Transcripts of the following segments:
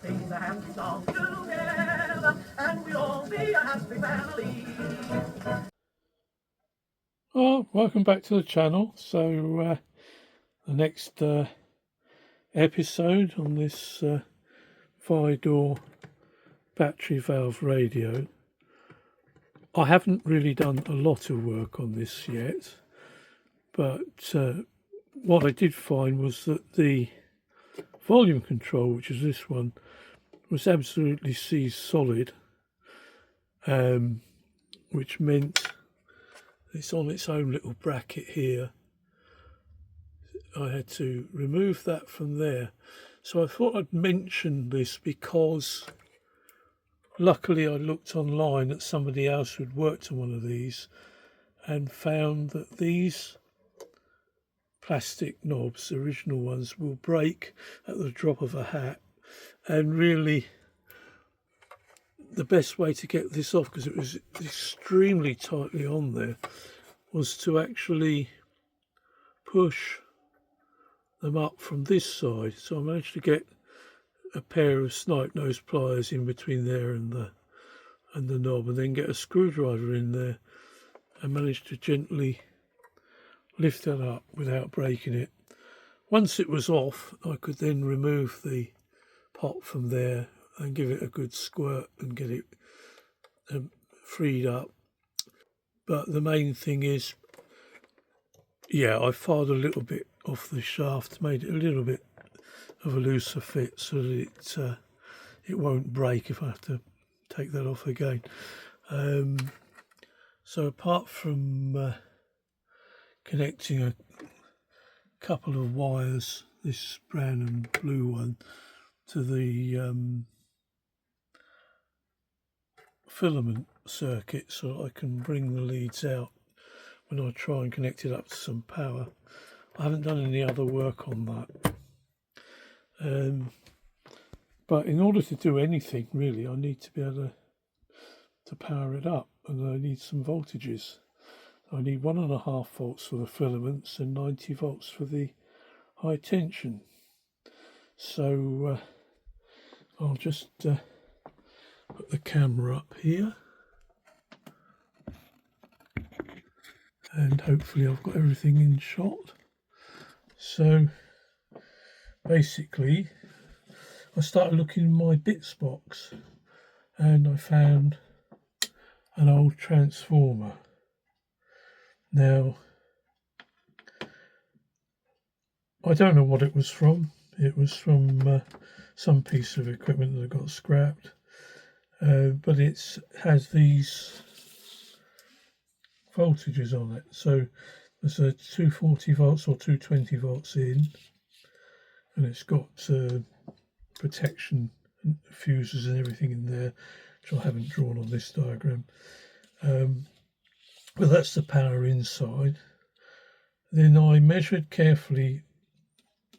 sing a happy song together, and we'll all be a happy family. Well, welcome back to the channel. So the next episode on this Vidor battery valve radio. I haven't really done a lot of work on this yet, but what I did find was that the volume control, which is this one, was absolutely seized solid, which meant it's on its own little bracket here. I had to remove that from there. So I thought I'd mention this because luckily I looked online at somebody else who'd worked on one of these and found that these plastic knobs, the original ones, will break at the drop of a hat. And really the best way to get this off, because it was extremely tightly on there, was to actually push them up from this side. So I managed to get a pair of snipe nose pliers in between there and the knob, and then get a screwdriver in there and managed to gently lift that up without breaking it. Once it was off, I could then remove the pot from there and give it a good squirt and get it freed up. But the main thing is, yeah, I fired a little bit off the shaft, made it a little bit of a looser fit so that it won't break if I have to take that off again. So apart from connecting a couple of wires, this brown and blue one, to the filament circuit so that I can bring the leads out when I try and connect it up to some power. I haven't done any other work on that. But in order to do anything really, I need to be able to power it up, and I need some voltages. I need 1.5 volts for the filaments and 90 volts for the high tension. So I'll just put the camera up here, and hopefully I've got everything in shot. So basically I started looking in my bits box and I found an old transformer. Now I don't know what it was from. It was from some piece of equipment that got scrapped, but it has these voltages on it. So there's a 240 volts or 220 volts in, and it's got protection fuses and everything in there, which I haven't drawn on this diagram. But that's the power inside. Then I measured carefully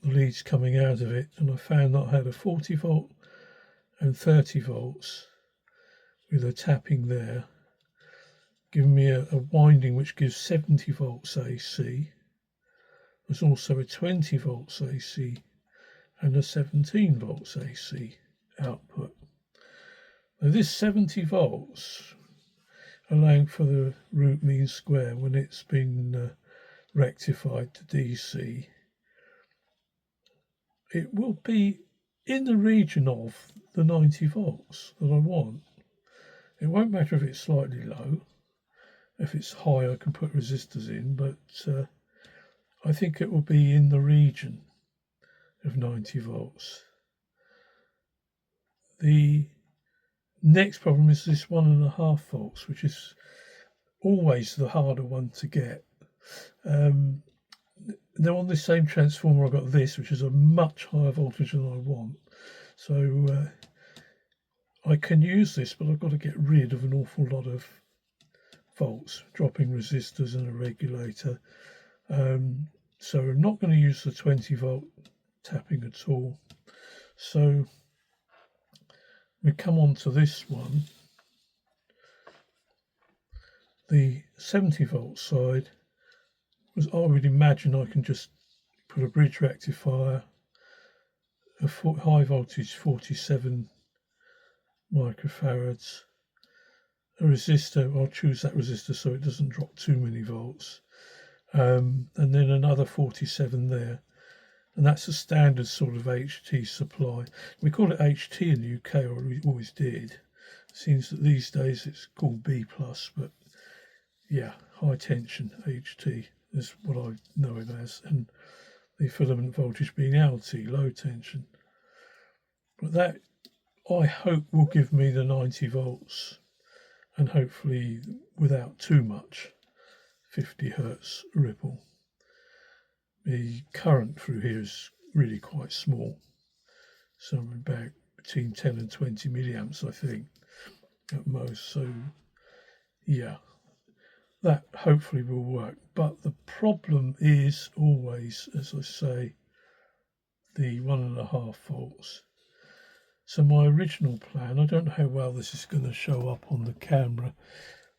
the leads coming out of it, and I found that I had a 40 volt and 30 volts with a tapping there, giving me a winding which gives 70 volts AC. There's also a 20 volts AC and a 17 volts AC output. Now this 70 volts, allowing for the root mean square when it's been rectified to DC, it will be in the region of the 90 volts that I want. It won't matter if it's slightly low. If it's high, I can put resistors in, but I think it will be in the region of 90 volts. The next problem is this 1.5 volts, which is always the harder one to get. Now on this same transformer I've got this, which is a much higher voltage than I want. So I can use this, but I've got to get rid of an awful lot of volts, dropping resistors and a regulator. So I'm not going to use the 20 volt tapping at all. So we come on to this one. The 70 volt side was, I would imagine I can just put a bridge rectifier, high voltage 47 microfarads. A resistor, I'll choose that resistor so it doesn't drop too many volts. And then another 47 there. And that's a standard sort of HT supply. We call it HT in the UK, or we always did. Seems that these days it's called B+, but yeah, high tension HT is what I know it as, and the filament voltage being LT, low tension. But that, I hope, will give me the 90 volts, and hopefully without too much 50 hertz ripple. The current through here is really quite small, somewhere about between 10 and 20 milliamps, I think, at most. So yeah, that hopefully will work. But the problem is always, as I say, the 1.5 volts. So my original plan, I don't know how well this is going to show up on the camera,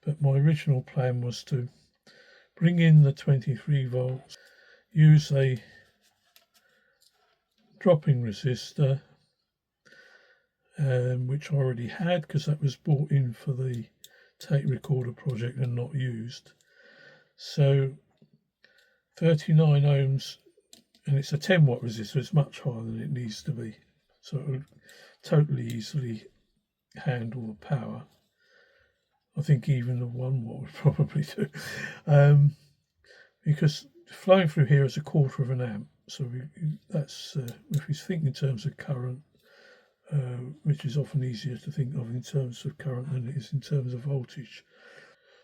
but my original plan was to bring in the 23 volts, use a dropping resistor, which I already had because that was bought in for the tape recorder project and not used. So 39 ohms, and it's a 10 watt resistor, it's much higher than it needs to be. So it would totally easily handle the power. I think even the 1 watt would probably do. Because flowing through here is 1/4 of an amp. So that's, if we think in terms of current, which is often easier to think of in terms of current than it is in terms of voltage.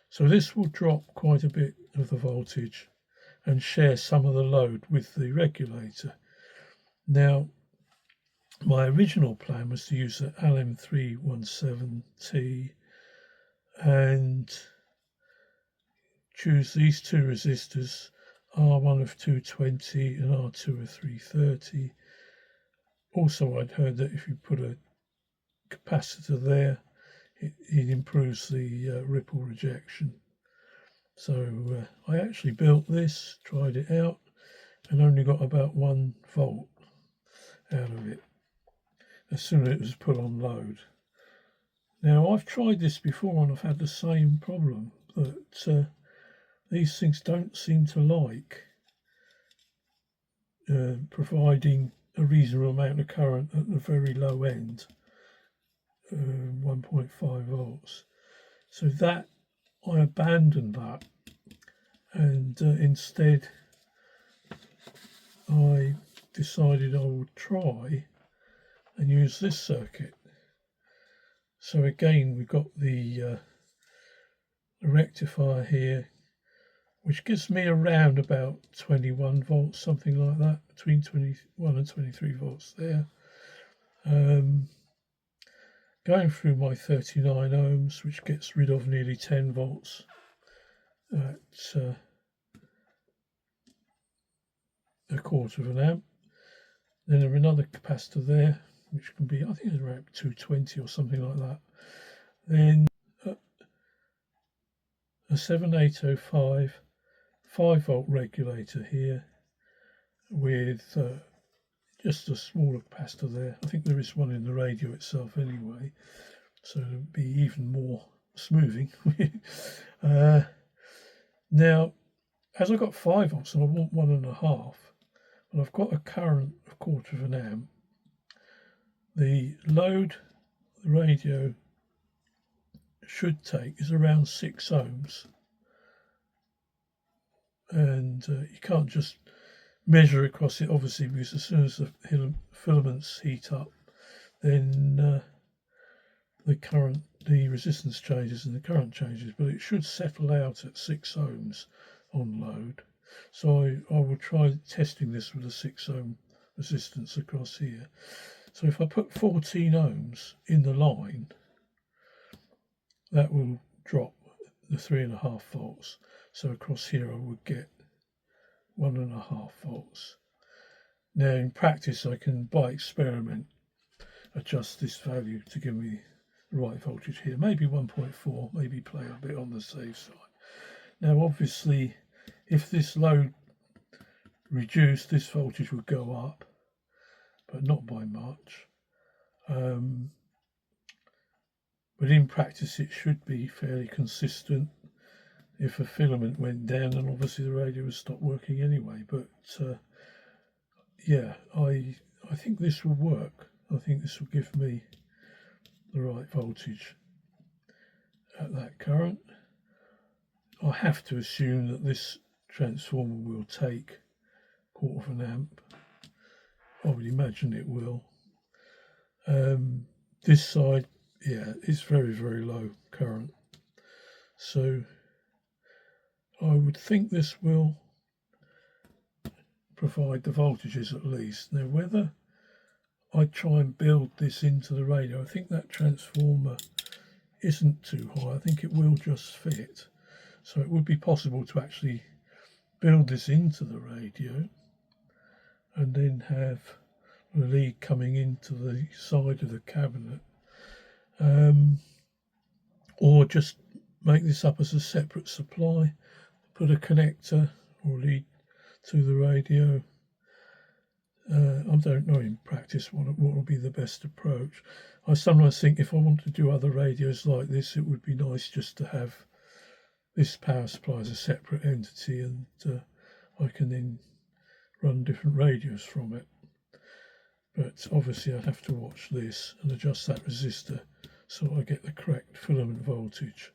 So this will drop quite a bit of the voltage and share some of the load with the regulator. Now, my original plan was to use the LM317T and choose these two resistors, R1 of 220 and R2 of 330. Also, I'd heard that if you put a capacitor there, it improves the ripple rejection. So I actually built this, tried it out, and only got about 1 volt out of it as soon as it was put on load. Now, I've tried this before and I've had the same problem, that these things don't seem to like providing a reasonable amount of current at the very low end, 1.5 volts. So that, I abandoned that, and instead I decided I would try and use this circuit. So again, we've got the rectifier here, which gives me around about 21 volts, something like that, between 21 and 23 volts there. Going through my 39 ohms, which gets rid of nearly 10 volts at 1/4 of an amp. Then there's another capacitor there, which can be, I think it's around 220 or something like that. Then a 7805 5-volt regulator here with just a smaller capacitor there. I think there is one in the radio itself anyway, so it'll be even more smoothing. Now, as I've got 5 volts and I want 1.5, and I've got a current of 1/4 of an amp, the load the radio should take is around 6 ohms. And you can't just measure across it, obviously, because as soon as the filaments heat up, then the resistance changes and the current changes, but it should settle out at 6 ohms on load. So I will try testing this with a 6 ohm resistance across here. So if I put 14 ohms in the line, that will drop the 3.5 volts. So across here I would get 1.5 volts. Now in practice I can, by experiment, adjust this value to give me the right voltage here. Maybe 1.4, maybe play a bit on the safe side. Now obviously if this load reduced, this voltage would go up, but not by much. But in practice it should be fairly consistent. If a filament went down, then obviously the radio would stop working anyway. But yeah, I think this will work. I think this will give me the right voltage at that current. I have to assume that this transformer will take 1/4 of an amp. I would imagine it will. This side, yeah, it's very, very low current. So I would think this will provide the voltages at least. Now, whether I try and build this into the radio, I think that transformer isn't too high. I think it will just fit. So it would be possible to actually build this into the radio and then have the lead coming into the side of the cabinet, or just make this up as a separate supply, put a connector or lead to the radio. I don't know in practice what will be the best approach. I sometimes think if I want to do other radios like this, it would be nice just to have this power supply as a separate entity, and I can then run different radios from it. But obviously I'd have to watch this and adjust that resistor so I get the correct filament voltage.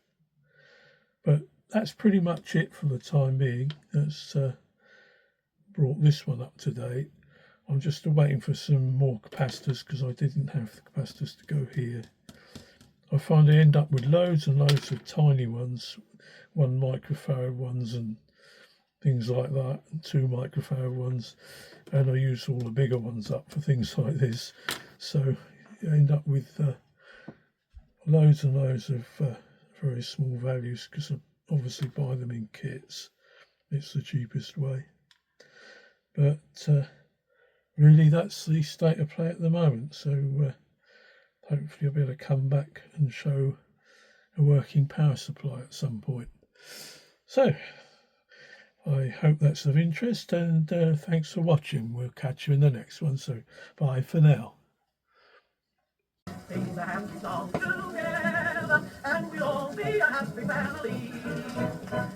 But that's pretty much it for the time being. That's brought this one up to date. I'm just waiting for some more capacitors because I didn't have the capacitors to go here. I find I end up with loads and loads of tiny ones, 1 microfarad ones and things like that, and 2 microfarad ones, and I use all the bigger ones up for things like this. So you end up with loads and loads of very small values because I obviously buy them in kits. It's the cheapest way. But really that's the state of play at the moment. So hopefully I'll be able to come back and show a working power supply at some point. So I hope that's of interest, and thanks for watching. We'll catch you in the next one. So bye for now. Sing a happy song together, and we'll all be a happy family.